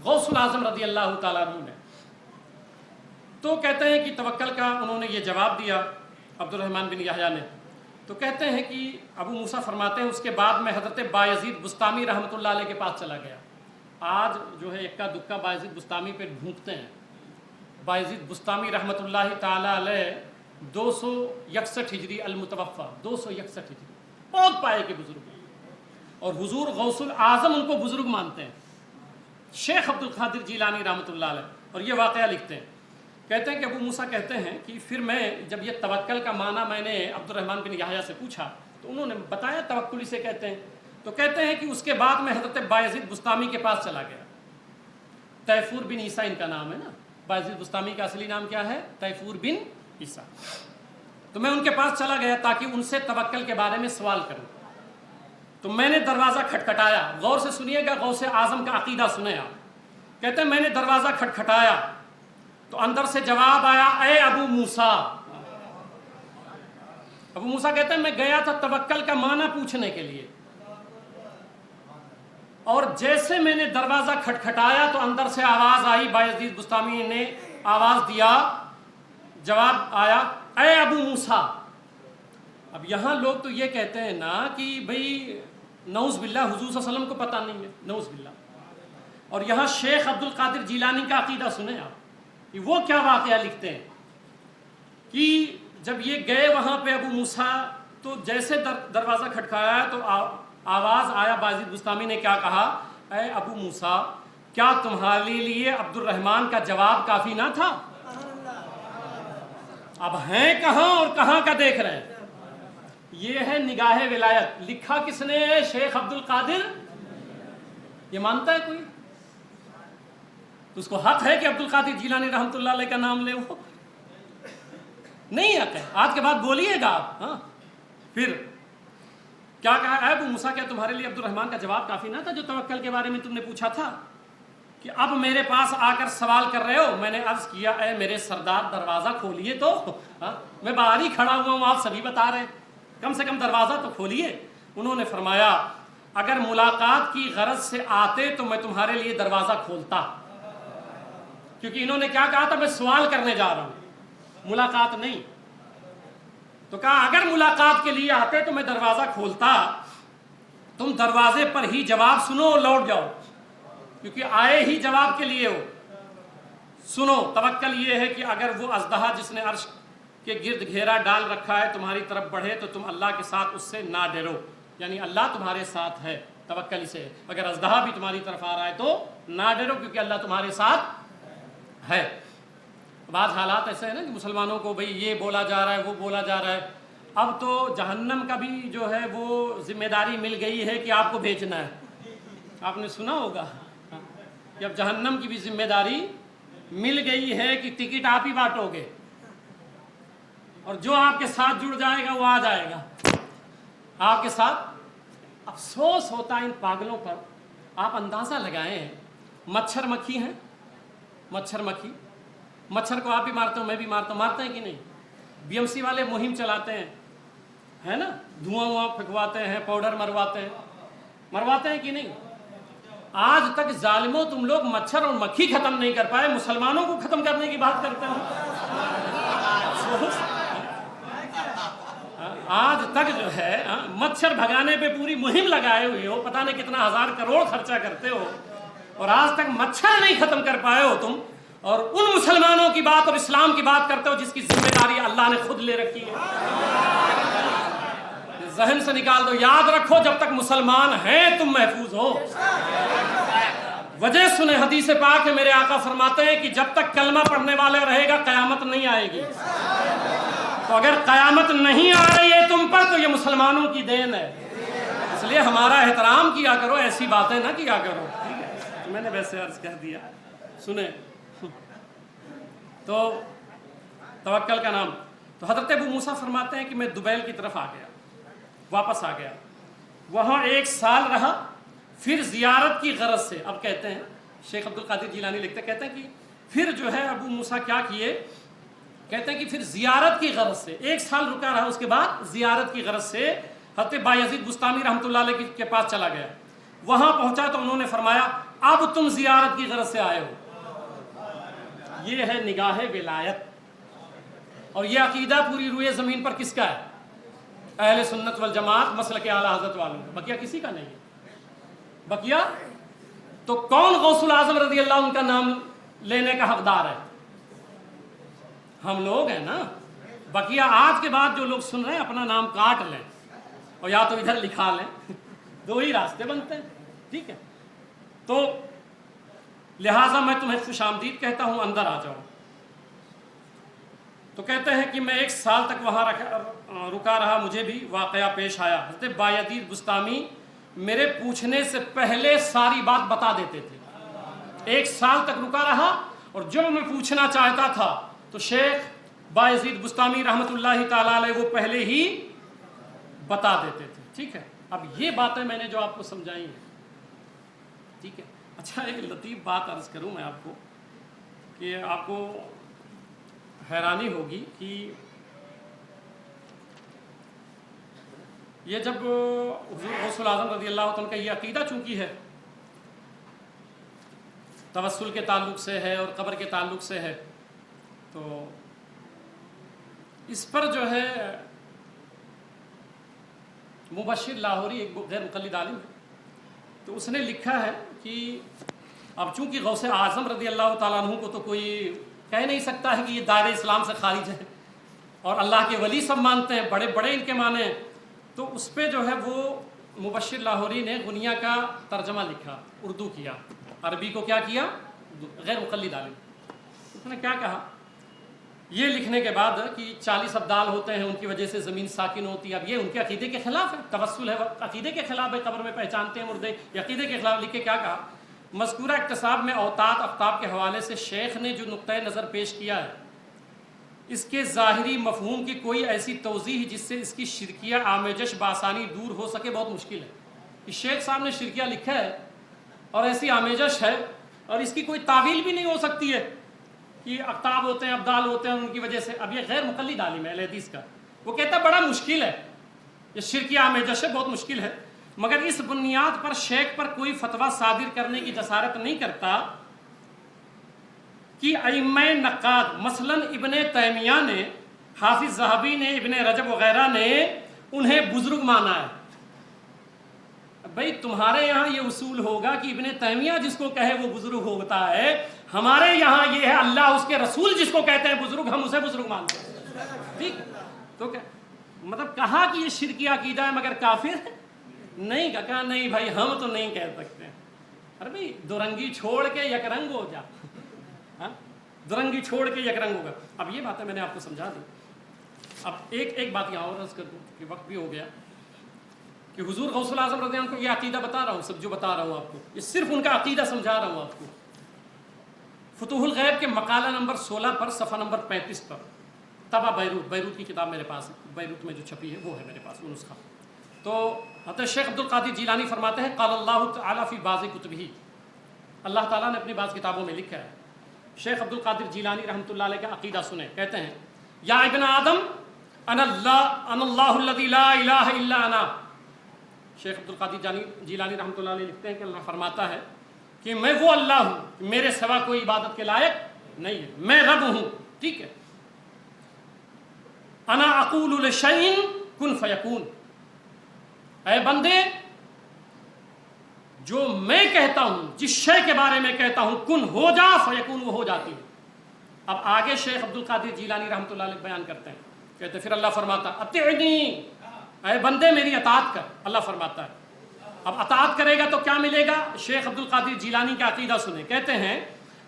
Speaker 1: غوث الاعظم رضی اللہ تعالیٰ عنہ نے۔ تو کہتے ہیں کہ توکل کا انہوں نے یہ جواب دیا عبد الرحمن بن یحییٰ نے۔ تو کہتے ہیں کہ ابو موسیٰ فرماتے ہیں اس کے بعد میں حضرت بایزید بسطامی رحمۃ اللہ علیہ کے پاس چلا گیا۔ آج جو ہے اکا دکا بایزید بسطامی پہ ڈھونکتے ہیں۔ بایزید بسطامی رحمۃ اللہ تعالیٰ علیہ 261 ہجری المتوفہ، 261 ہجری، بہت پائے کے بزرگ ہیں، اور حضور غوث الاعظم ان کو بزرگ مانتے ہیں، شیخ عبد القادر جیلانی رحمۃ اللہ علیہ۔ اور یہ واقعہ لکھتے ہیں، کہتے ہیں کہ ابو موسیٰ کہتے ہیں کہ پھر میں جب یہ توکل کا معنی میں نے عبد الرحمن بن یحییٰ سے پوچھا تو انہوں نے بتایا توکل اسے کہتے ہیں، تو کہتے ہیں کہ اس کے بعد میں حضرت بایزید بسطامی کے پاس چلا گیا۔ تیفور بن عیسیٰ ان کا نام ہے نا، بایزید بسطامی کا اصلی نام کیا ہے؟ تیفور بن عیسیٰ۔ تو میں ان کے پاس چلا گیا تاکہ ان سے توکل کے بارے میں سوال کروں۔ تو میں نے دروازہ کھٹکھٹایا، غور سے سنیے گا، غوث اعظم کا عقیدہ سنیں آپ۔ کہتے ہیں میں نے دروازہ کھٹکھٹایا تو اندر سے جواب آیا، اے ابو موسیٰ۔ ابو موسیٰ کہتے ہیں میں گیا تھا توکل کا معنی پوچھنے کے لیے، اور جیسے میں نے دروازہ کھٹکھٹایا تو اندر سے آواز آئی، بایزید بسطامی نے آواز دیا، جواب آیا، اے ابو موسیٰ۔ اب یہاں لوگ تو یہ کہتے ہیں نا کہ بھئی نعوذ باللہ حضور صلی اللہ علیہ وسلم کو پتہ نہیں ہے، نعوذ باللہ۔ اور یہاں شیخ عبد القادر جیلانی کا عقیدہ سنیں آپ کہ وہ کیا واقعہ لکھتے ہیں کہ جب یہ گئے وہاں پہ ابو موسیٰ، تو جیسے دروازہ کھٹکھایا تو آواز آیا، بایزید بسطامی نے کیا کہا، اے ابو موسیٰ، کیا تمہارے لیے عبد الرحمن کا جواب کافی نہ تھا؟ اب ہیں کہاں اور کہاں کا دیکھ رہے ہیں۔ یہ ہے نگاہ ولایت، لکھا کس نے؟ شیخ عبد القادر۔ یہ مانتا ہے کوئی؟ تو اس کو حق ہے کہ عبد القادر جیلانی رحمۃ اللہ علیہ کا نام لے؟ وہ نہیں حق ہے۔ آج کے بعد بولیے گا آپ۔ ہاں پھر کیا کہا، اے ابو موسیٰ، کیا تمہارے لیے عبد الرحمن کا جواب کافی نہ تھا جو توکل کے بارے میں تم نے پوچھا تھا؟ کہ اب میرے پاس آ کر سوال کر رہے ہو؟ میں نے عرض کیا، اے میرے سردار دروازہ کھولیے تو، میں باہر ہی کھڑا ہوا ہوں، آپ سبھی بتا رہے ہیں، کم سے کم دروازہ تو کھولیے۔ انہوں نے فرمایا، اگر ملاقات کی غرض سے آتے تو میں تمہارے لیے دروازہ کھولتا، کیونکہ انہوں نے کیا کہا تھا، میں سوال کرنے جا رہا ہوں، ملاقات نہیں۔ تو کہا اگر ملاقات کے لیے آتے تو میں دروازہ کھولتا، تم دروازے پر ہی جواب سنو اور لوٹ جاؤ، کیونکہ آئے ہی جواب کے لیے ہو۔ سنو، توکل یہ ہے کہ اگر وہ اژدہا جس نے عرش کے گرد گھیرا ڈال رکھا ہے تمہاری طرف بڑھے تو تم اللہ کے ساتھ اس سے نہ ڈرو، یعنی اللہ تمہارے ساتھ ہے، توکل سے۔ اگر اژدہا بھی تمہاری طرف آ رہا ہے تو نہ ڈرو، کیونکہ اللہ تمہارے ساتھ ہے۔ بعض حالات ایسے ہیں نا کہ مسلمانوں کو بھئی یہ بولا جا رہا ہے، وہ بولا جا رہا ہے، اب تو جہنم کا بھی جو ہے وہ ذمہ داری مل گئی ہے کہ آپ کو بھیجنا ہے۔ آپ نے سنا ہوگا کہ اب جہنم کی بھی ذمہ داری مل گئی ہے کہ ٹکٹ آپ ہی بانٹو گے، اور جو آپ کے ساتھ جڑ جائے گا وہ آ جائے گا آپ کے ساتھ۔ افسوس ہوتا ہے ان پاگلوں پر۔ آپ اندازہ لگائیں، مچھر مکھی ہیں، مچھر مکھی، مچھر کو آپ بھی مارتے ہو، میں بھی مارتا ہوں، مارتے ہیں کہ نہیں؟ بی ایم سی والے مہم چلاتے ہیں، ہے نا، دھواں پھینکواتے ہیں، پاؤڈر مرواتے ہیں کہ نہیں؟ آج تک ظالموں تم لوگ مچھر اور مکھی ختم نہیں کر پائے، مسلمانوں کو ختم کرنے کی بات کرتے ہو۔ آج تک جو ہے مچھر بھگانے پہ پوری مہم لگائے ہوئے ہو، پتہ نہیں کتنا ہزار کروڑ خرچہ کرتے ہو، اور آج تک مچھر نہیں ختم کر پائے ہو تم، اور ان مسلمانوں کی بات اور اسلام کی بات کرتے ہو جس کی ذمہ داری اللہ نے خود لے رکھی ہے۔ ذہن سے نکال دو، یاد رکھو جب تک مسلمان ہیں تم محفوظ ہو۔ وجہ سنیں، حدیث پاک ہے، میرے آقا فرماتے ہیں کہ جب تک کلمہ پڑھنے والے رہے گا قیامت نہیں آئے گی۔ تو اگر قیامت نہیں آ رہی ہے تم پر تو یہ مسلمانوں کی دین ہے، اس لیے ہمارا احترام کیا کرو، ایسی باتیں نہ کیا کرو، ٹھیک ہے؟ میں نے ویسے عرض کہہ دیا۔ سنیں تو توکل کا نام، تو حضرت ابو موسیٰ فرماتے ہیں کہ میں دبیل کی طرف آ گیا، واپس آ گیا، وہاں 1 سال رہا، پھر زیارت کی غرض سے، اب کہتے ہیں شیخ عبد القادر جیلانی لکھتے کہتے ہیں کہ پھر جو ہے ابو موسیٰ کیا کیے، کہتے ہیں کہ پھر زیارت کی غرض سے 1 سال رکا رہا، اس کے بعد زیارت کی غرض سے حضرت بایزید بسطامی رحمۃ اللہ علیہ کے پاس چلا گیا۔ وہاں پہنچا تو انہوں نے فرمایا، اب تم زیارت کی غرض سے آئے ہو۔ یہ ہے نگاہ ولایت، اور یہ عقیدہ پوری روئے زمین پر کس کا ہے؟ اہل سنت والجماعت، مسلک اعلیٰ حضرت والوں، بقیہ کسی کا نہیں ہے۔ بقیہ تو کون غوث الاعظم رضی اللہ عنہ کا نام لینے کا حقدار ہے؟ ہم لوگ ہیں نا، بقیہ آج کے بعد جو لوگ سن رہے ہیں اپنا نام کاٹ لیں اور یا تو ادھر لکھا لیں، دو ہی راستے بنتے ہیں، ٹھیک ہے؟ تو لہٰذا میں تمہیں خوش آمدید کہتا ہوں، اندر آ جاؤ۔ تو کہتے ہیں کہ میں 1 سال تک وہاں رکا رہا، مجھے بھی واقعہ پیش آیا۔ حضرت بایزید بستامی میرے پوچھنے سے پہلے ساری بات بتا دیتے تھے۔ 1 سال تک رکا رہا اور جو میں پوچھنا چاہتا تھا تو شیخ بایزید بستامی رحمۃ اللہ تعالیٰ علیہ وہ پہلے ہی بتا دیتے تھے، ٹھیک ہے؟ اب یہ باتیں میں نے جو آپ کو سمجھائی ہیں، ٹھیک ہے؟ اچھا، ایک لطیف بات عرض کروں میں آپ کو کہ آپ کو حیرانی ہوگی کہ یہ جب حضور غوث الاعظم رضی اللہ عنہ کا یہ عقیدہ چونکہ ہے، توسل کے تعلق سے ہے اور قبر کے تعلق سے ہے، تو اس پر جو ہے مبشر لاہوری ایک غیر مقلد عالم ہے، تو اس نے لکھا ہے کہ اب چونکہ غوث اعظم رضی اللہ تعالیٰ عنہ کو تو کوئی کہہ نہیں سکتا ہے کہ یہ دائرہ اسلام سے خارج ہے، اور اللہ کے ولی سب مانتے ہیں، بڑے بڑے ان کے معنی ہیں، تو اس پہ جو ہے وہ مبشر لاہوری نے غنیہ کا ترجمہ لکھا، اردو کیا، عربی کو کیا کیا، غیر مقلد عالم۔ اس نے کیا کہا یہ لکھنے کے بعد کہ 40 ابدال ہوتے ہیں، ان کی وجہ سے زمین ساکن ہوتی ہے، اب یہ ان کے عقیدے کے خلاف ہے، توسل ہے عقیدے کے خلاف ہے، قبر میں پہچانتے ہیں مردے، یہ عقیدے کے خلاف، لکھ کے کیا کہا، مذکورہ اقتصاب میں اوتاد اقطاب کے حوالے سے شیخ نے جو نقطۂ نظر پیش کیا ہے، اس کے ظاہری مفہوم کی کوئی ایسی توضیح جس سے اس کی شرکیہ آمیزش بآسانی دور ہو سکے بہت مشکل ہے۔ کہ شیخ صاحب نے شرکیہ لکھا ہے اور ایسی آمیزش ہے اور اس کی کوئی تعویل بھی نہیں ہو سکتی ہے کہ اقطاب ہوتے ہیں، ابدال ہوتے ہیں، ان کی وجہ سے، اب یہ غیر مقلد عالم ہے اہل حدیث کا، وہ کہتا ہے بڑا مشکل ہے، یہ شرکیہ آمیزش ہے، بہت مشکل ہے، مگر اس بنیاد پر شیخ پر کوئی فتویٰ صادر کرنے کی جسارت نہیں کرتا کہ ائمہ نقاد مثلا ابن تیمیہ نے، حافظ ذہبی نے، ابن رجب وغیرہ نے انہیں بزرگ مانا ہے۔ بھئی تمہارے یہاں یہ اصول ہوگا کہ ابن تیمیہ جس کو کہے وہ بزرگ ہوتا ہے، ہمارے یہاں یہ ہے اللہ اس کے رسول جس کو کہتے ہیں بزرگ، ہم اسے بزرگ مانتے ہیں، ٹھیک؟ تو کیا مطلب کہا کہ یہ شرکیہ عقیدہ ہے مگر کافر نہیں، کہا نہیں بھائی ہم تو نہیں کہہ سکتے۔ ارے بھائی دو رنگی چھوڑ کے یک رنگ ہو جا، دو رنگی چھوڑ کے یک رنگ ہوگا۔ اب یہ باتیں میں نے آپ کو سمجھا دی۔ اب ایک بات یہاں اور عرض کر دوں کہ وقت بھی ہو گیا، کہ حضور غوث الاعظم رضی اللہ عنہ کو یہ عقیدہ بتا رہا ہوں، سب جو بتا رہا ہوں آپ کو، یہ صرف ان کا عقیدہ سمجھا رہا ہوں آپ کو۔ فتوح الغیب کے مقالہ نمبر 16 پر، صفحہ نمبر 35 پر، طبع بیروت کی کتاب میرے پاس ہے، بیروت میں جو چھپی ہے وہ ہے میرے پاس وہ نسخہ۔ تو حضرت شیخ عبد القادر جیلانی فرماتے ہیں قال اللہ تعالیٰ فی بعض کتبہ، اللہ تعالیٰ نے اپنی بعض کتابوں میں لکھا ہے۔ شیخ عبد القادر جیلانی رحمۃ اللہ علیہ کا عقیدہ سنیں، کہتے ہیں یا ابن آدم انا اللہ الذی لا الہ الا انا۔ شیخ عبد القادر جیلانی رحمۃ اللہ علیہ لکھتے ہیں کہ اللہ فرماتا ہے کہ میں وہ اللہ ہوں، میرے سوا کوئی عبادت کے لائق نہیں ہے، میں رب ہوں، ٹھیک ہے؟ انا اقول لشیء کن فیکون، اے بندے جو میں کہتا ہوں، جس شے کے بارے میں کہتا ہوں کن ہو جا، فیکون وہ ہو جاتی ہے۔ اب آگے شیخ عبد القادر جیلانی رحمۃ اللہ علیہ بیان کرتے ہیں، کہتے ہیں پھر اللہ فرماتا اطیعنی، اے بندے میری اطاعت کر، اللہ فرماتا ہے۔ اب اطاعت کرے گا تو کیا ملے گا؟ شیخ عبد القادر جیلانی کا عقیدہ سنیں، کہتے ہیں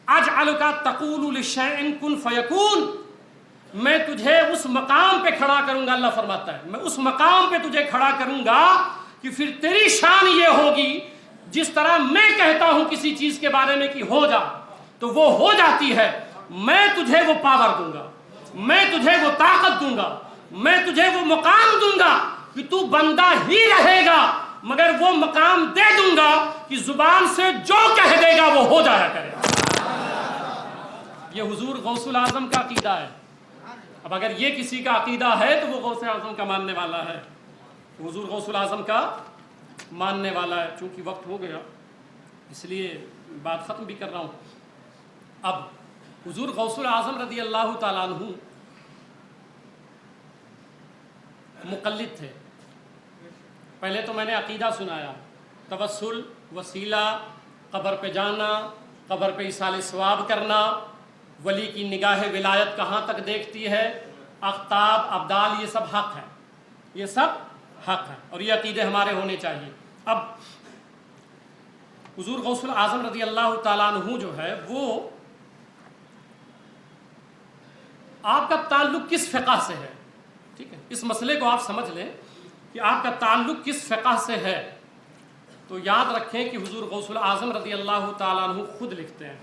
Speaker 1: اجعلک تقول لشیء کن فیکون، میں تجھے اس مقام پہ کھڑا کروں گا، اللہ فرماتا ہے میں اس مقام پہ تجھے کھڑا کروں گا کہ پھر تیری شان یہ ہوگی جس طرح میں کہتا ہوں کسی چیز کے بارے میں کہ ہو جا تو وہ ہو جاتی ہے، میں تجھے وہ پاور دوں گا، میں تجھے وہ طاقت دوں گا، میں تجھے وہ مقام دوں گا کہ تو بندہ ہی رہے گا مگر وہ مقام دے دوں گا کہ زبان سے جو کہہ دے گا وہ ہو جایا کرے۔ یہ حضور غوث الاعظم کا عقیدہ ہے۔ اب اگر یہ کسی کا عقیدہ ہے تو وہ غوث اعظم کا ماننے والا ہے، حضور غوث الاعظم کا ماننے والا ہے۔ چونکہ وقت ہو گیا اس لیے بات ختم بھی کر رہا ہوں۔ اب حضور غوث الاعظم رضی اللہ تعالیٰ عنہ مقلد تھے۔ پہلے تو میں نے عقیدہ سنایا، توسل، وسیلہ، قبر پہ جانا، قبر پہ ایصال ثواب کرنا، ولی کی نگاہ ولایت کہاں تک دیکھتی ہے، اقطاب، ابدال، یہ سب حق ہے، یہ سب حق ہے، اور یہ عقیدے ہمارے ہونے چاہیے۔ اب حضور غوث الاعظم رضی اللہ تعالیٰ عنہ جو ہے وہ آپ کا تعلق کس فقہ سے ہے، ٹھیک ہے، اس مسئلے کو آپ سمجھ لیں کہ آپ کا تعلق کس فقہ سے ہے، تو یاد رکھیں کہ حضور غوث الاعظم رضی اللہ تعالیٰ عنہ خود لکھتے ہیں۔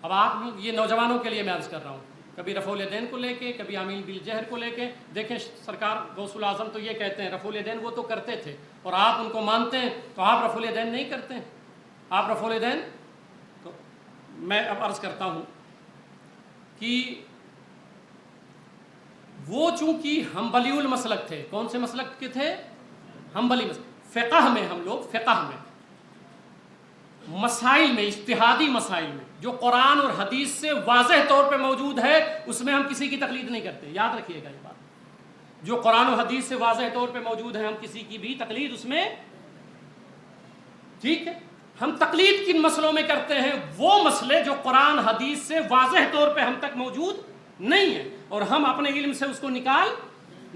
Speaker 1: اب آپ یہ نوجوانوں کے لیے میں عرض کر رہا ہوں، کبھی رفع الیدین کو لے کے، کبھی آمین بالجہر کو لے کے، دیکھیں سرکار غوث الاعظم تو یہ کہتے ہیں رفع الیدین وہ تو کرتے تھے اور آپ ان کو مانتے ہیں، تو آپ رفع الیدین نہیں کرتے ہیں، آپ رفع الیدین۔ تو میں اب عرض کرتا ہوں کہ وہ چونکہ حنبلی المسلک تھے، کون سے مسلک کے تھے؟ حنبلی مسلک۔ فقہ میں ہم لوگ فقہ میں مسائل میں، اجتہادی مسائل میں جو قرآن اور حدیث سے واضح طور پہ موجود ہے اس میں ہم کسی کی تقلید نہیں کرتے، یاد رکھیے گا یہ بات۔ جو قرآن و حدیث سے واضح طور پہ موجود ہے ہم کسی کی بھی تقلید اس میں، ٹھیک ہے، ہم تقلید کن مسئلوں میں کرتے ہیں؟ وہ مسئلے جو قرآن حدیث سے واضح طور پہ ہم تک موجود نہیں ہیں اور ہم اپنے علم سے اس کو نکال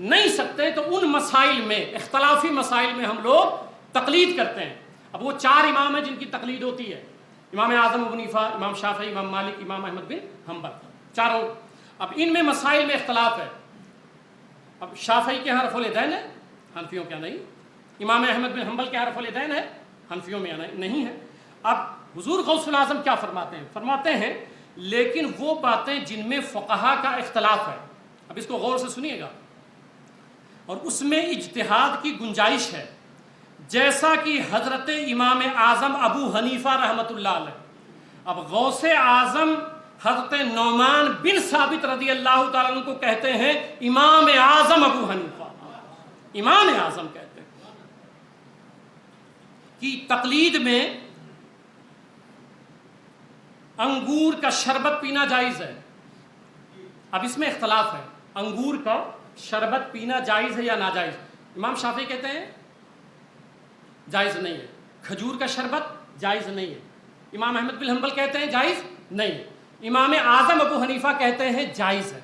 Speaker 1: نہیں سکتے، تو ان مسائل میں، اختلافی مسائل میں ہم لوگ تقلید کرتے ہیں۔ اب وہ 4 امام ہیں جن کی تقلید ہوتی ہے، امام اعظم ابو حنیفہ، امام شافعی، امام مالک، امام احمد بن حنبل، چاروں۔ اب ان میں مسائل میں اختلاف ہے۔ اب شافعی کے ہاں رفع الیدین ہے، حنفیوں کے ہاں نہیں۔ امام احمد بن حنبل کے ہاں رفع الیدین ہے، حنفیوں میں نہیں ہے۔ اب حضور غوث الاعظم کیا فرماتے ہیں؟ فرماتے ہیں لیکن وہ باتیں جن میں فقہا کا اختلاف ہے، اب اس کو غور سے سنیے گا، اور اس میں اجتہاد کی گنجائش ہے، جیسا کہ حضرت امام اعظم ابو حنیفہ رحمۃ اللہ علیہ۔ اب غوث اعظم حضرت نعمان بن ثابت رضی اللہ تعالیٰ عنہ کو کہتے ہیں امام اعظم ابو حنیفہ، امام اعظم کہتے ہیں کہ تقلید میں انگور کا شربت پینا جائز ہے۔ اب اس میں اختلاف ہے، انگور کا شربت پینا جائز ہے یا ناجائز؟ امام شافعی کہتے ہیں جائز نہیں ہے، کھجور کا شربت جائز نہیں ہے، امام احمد بن حنبل کہتے ہیں جائز نہیں ہے، امام اعظم ابو حنیفہ کہتے ہیں جائز ہے۔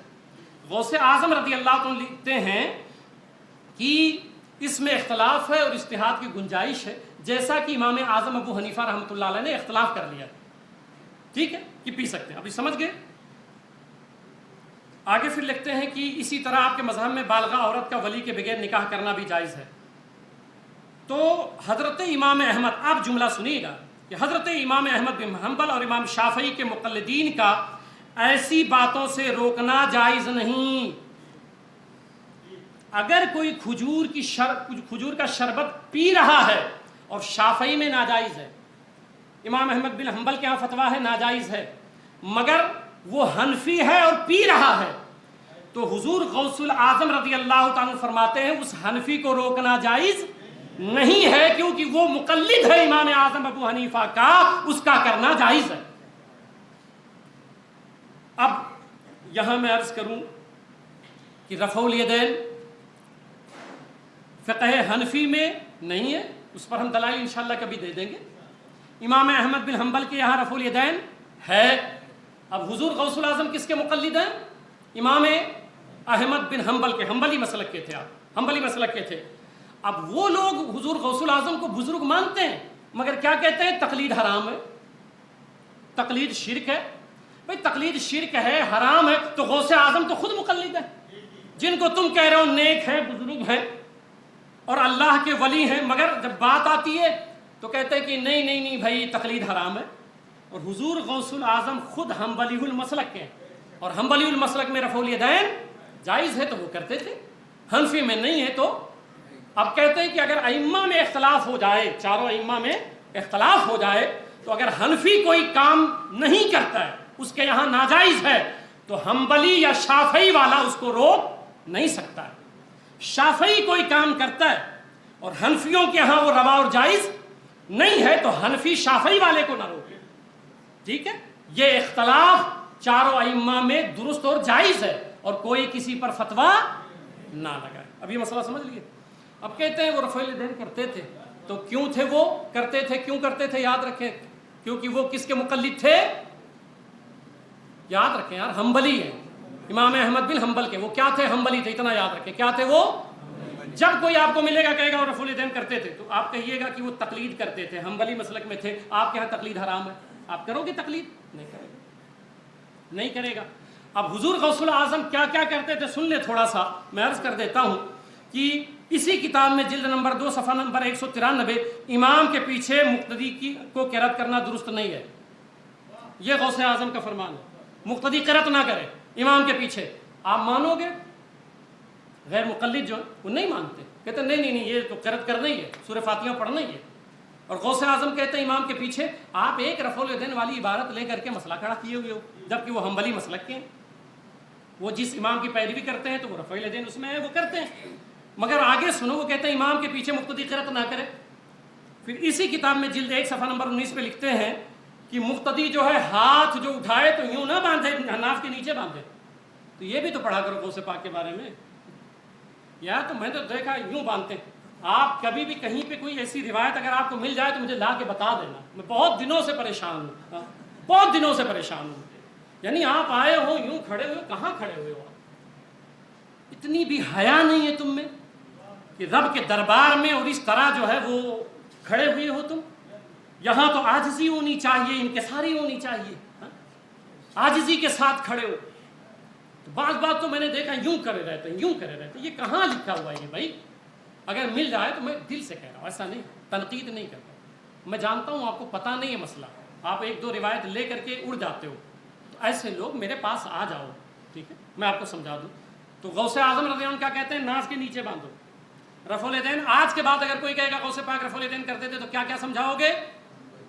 Speaker 1: غوث اعظم رضی اللہ عنہ لکھتے ہیں کہ اس میں اختلاف ہے اور اجتہاد کی گنجائش ہے، جیسا کہ امام اعظم ابو حنیفہ رحمۃ اللہ علیہ نے اختلاف کر لیا، ٹھیک ہے، کہ پی سکتے ہیں۔ ابھی سمجھ گئے؟ آگے پھر لکھتے ہیں کہ اسی طرح آپ کے مذہب میں بالغہ عورت کا ولی کے بغیر نکاح کرنا بھی جائز ہے۔ تو حضرت امام احمد، آپ جملہ سنیے گا کہ حضرت امام احمد بن حنبل اور امام شافعی کے مقلدین کا ایسی باتوں سے روکنا جائز نہیں۔ اگر کوئی کھجور کا شربت پی رہا ہے اور شافعی میں ناجائز ہے، امام احمد بن حنبل کے ہاں فتویٰ ہے ناجائز ہے، مگر وہ حنفی ہے اور پی رہا ہے، تو حضور غوث الاعظم رضی اللہ تعالیٰ فرماتے ہیں اس حنفی کو روکنا جائز نہیں ہے، کیونکہ وہ مقلد ہے امام اعظم ابو حنیفہ کا، اس کا کرنا جائز ہے۔ اب یہاں میں عرض کروں کہ رفع الیدین فقہ حنفی میں نہیں ہے، اس پر ہم دلائل انشاءاللہ کبھی دے دیں گے۔ امام احمد بن حنبل کے یہاں رفع الیدین ہے۔ اب حضور غوث الاعظم کس کے مقلد ہیں؟ امام احمد بن حنبل کے، حنبلی مسلک کے تھے، آپ حنبلی مسلک کے تھے۔ اب وہ لوگ حضور غوث الاعظم کو بزرگ مانتے ہیں، مگر کیا کہتے ہیں؟ تقلید حرام ہے، تقلید شرک ہے۔ بھائی تقلید شرک ہے، حرام ہے، تو غوث اعظم تو خود مقلد ہے، جن کو تم کہہ رہے ہو نیک ہیں، بزرگ ہیں اور اللہ کے ولی ہیں، مگر جب بات آتی ہے تو کہتے ہیں کہ نہیں نہیں نہیں بھائی تقلید حرام ہے۔ اور حضور غوث الاعظم خود حنبلی المسلک کے ہیں، اور حنبلی المسلک میں رفع الیدین جائز ہے تو وہ کرتے تھے، حنفی میں نہیں ہے۔ تو اب کہتے ہیں کہ اگر ائمہ میں اختلاف ہو جائے، چاروں ائمہ میں اختلاف ہو جائے، تو اگر حنفی کوئی کام نہیں کرتا ہے، اس کے یہاں ناجائز ہے، تو حنبلی یا شافعی والا اس کو روک نہیں سکتا ہے۔ شافعی کوئی کام کرتا ہے اور حنفیوں کے یہاں وہ روا اور جائز نہیں ہے، تو حنفی شافعی والے کو نہ روکے، ٹھیک ہے۔ یہ اختلاف چاروں ائمہ میں درست اور جائز ہے، اور کوئی کسی پر فتویٰ نہ لگائے۔ اب یہ مسئلہ سمجھ لیے۔ اب کہتے ہیں وہ رفع الیدین کرتے تھے، تو کیوں تھے وہ کرتے تھے؟ کیوں کرتے تھے؟ یاد رکھیں، کیونکہ وہ کس کے مقلد تھے؟ یاد رکھیں یار، حنبلی ہیں، امام احمد بن حنبل کے. وہ کیا تھے؟ حنبلی تھے. اتنا یاد رکھیں کیا تھے وہ. جب کوئی آپ کو ملے گا کہے گا وہ رفع الیدین کرتے تھے تو آپ کہیے گا کہ وہ تقلید کرتے تھے, حنبلی مسلک میں تھے. آپ کے ہاں تقلید حرام ہے, آپ کرو گے تقلید؟ نہیں کرے گا, نہیں کرے گا. اب حضور غوث الاعظم کیا کیا کرتے تھے سن لے تھوڑا سا. میں عرض کر دیتا ہوں کہ اسی کتاب میں جلد نمبر 2 صفحہ نمبر 193 امام کے پیچھے مقتدی کی کو قرات کرنا درست نہیں ہے. یہ غوث اعظم کا فرمان ہے, مقتدی قرات نہ کرے امام کے پیچھے. آپ مانو گے؟ غیر مقلد جو وہ نہیں مانتے, کہتے نہیں نہیں نہیں یہ تو قرات کرنا ہی ہے, سورہ فاتحہ پڑھنا ہی ہے. اور غوث اعظم کہتے ہیں امام کے پیچھے آپ ایک رفع الیدین والی عبارت لے کر کے مسئلہ کھڑا کیے ہوئے ہو, جبکہ وہ حنبلی مسلک کے ہیں. وہ جس امام کی پیروی کرتے ہیں تو وہ رفع الیدین اس میں ہے, وہ کرتے ہیں. مگر آگے سنو, وہ کہتے ہیں امام کے پیچھے مقتدی قرات نہ کرے. پھر اسی کتاب میں جلد 1 صفحہ نمبر 19 پہ لکھتے ہیں کہ مقتدی جو ہے ہاتھ جو اٹھائے تو یوں نہ باندھے, ناف کے نیچے باندھے. تو یہ بھی تو پڑھا کرو غوث پاک کے بارے میں. یا تو میں تو دیکھا یوں باندھتے ہیں. آپ کبھی بھی کہیں پہ کوئی ایسی روایت اگر آپ کو مل جائے تو مجھے لا کے بتا دینا. میں بہت دنوں سے پریشان ہوں, بہت دنوں سے پریشان ہوں. یعنی آپ آئے ہو یوں کھڑے ہوئے, کہاں کھڑے ہوئے ہو آپ؟ اتنی بھی حیا نہیں ہے تم میں کہ رب کے دربار میں اور اس طرح جو ہے وہ کھڑے ہوئے ہو تم. یہاں تو عاجزی ہونی چاہیے, انکساری ہونی چاہیے, عاجزی کے ساتھ کھڑے ہو. بعض بات تو میں نے دیکھا یوں کرے رہتے ہیں, یوں کرے رہتے ہیں. یہ کہاں لکھا ہوا ہے یہ بھائی؟ اگر مل جائے تو میں دل سے کہہ رہا ہوں, ایسا نہیں, تنقید نہیں کرتا. میں جانتا ہوں آپ کو پتہ نہیں ہے مسئلہ, آپ ایک دو روایت لے کر کے اڑ جاتے ہو. تو ایسے لوگ میرے پاس آ جاؤ, ٹھیک ہے, میں آپ کو سمجھا دوں. تو غوث اعظم رضی اللہ عنہ کیا کہتے ہیں؟ ناز کے نیچے باندھو رفع الیدین. آج کے بعد اگر کوئی کہے گا غوث پاک رفع الیدین کرتے تھے تو کیا کیا سمجھاؤ گے؟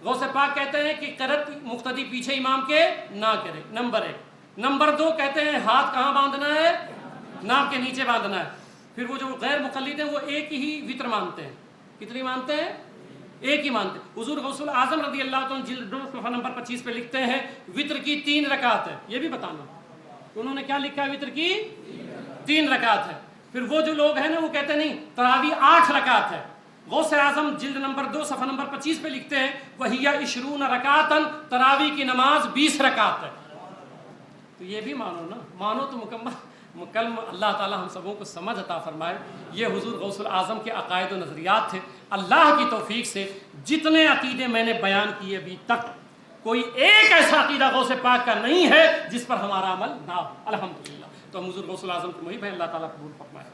Speaker 1: غوث پاک کہتے ہیں کہ قرات مقتدی پیچھے امام کے نہ کرے, نمبر 1. نمبر 2 کہتے ہیں ہاتھ کہاں باندھنا ہے؟ ناف کے نیچے باندھنا ہے. پھر وہ جو غیر مقلد ہیں وہ ایک ہی وطر مانتے ہیں. کتنی مانتے ہیں؟ ایک ہی مانتے ہیں. حضور غوث الاعظم رضی اللہ عنہ جلد 2 صفحہ نمبر 25 پہ لکھتے ہیں وطر کی 3 رکعت ہے. یہ بھی بتانا انہوں نے کیا لکھا ہے, وطر کی 3 رکعت ہے. پھر وہ جو لوگ ہیں نا وہ کہتے ہیں نہیں تراویح 8 رکعت ہے. غوث اعظم جلد نمبر 2 صفحہ نمبر 25 پہ لکھتے ہیں وَهِيَ 20 رکعتاً, تراویح کی نماز 20 رکعت ہے. تو یہ بھی مانو نا, مانو تو مکمل اللہ تعالی ہم سبوں کو سمجھ عطا فرمائے. یہ حضور غوث الاعظم کے عقائد و نظریات تھے. اللہ کی توفیق سے جتنے عقیدے میں نے بیان کیے ابھی تک, کوئی ایک ایسا عقیدہ غوث پاک کا نہیں ہے جس پر ہمارا عمل نہ ہو, الحمدللہ. تو ہم حضور غوث الاعظم کو محب ہیں, اللہ تعالیٰ قبول فرمائے.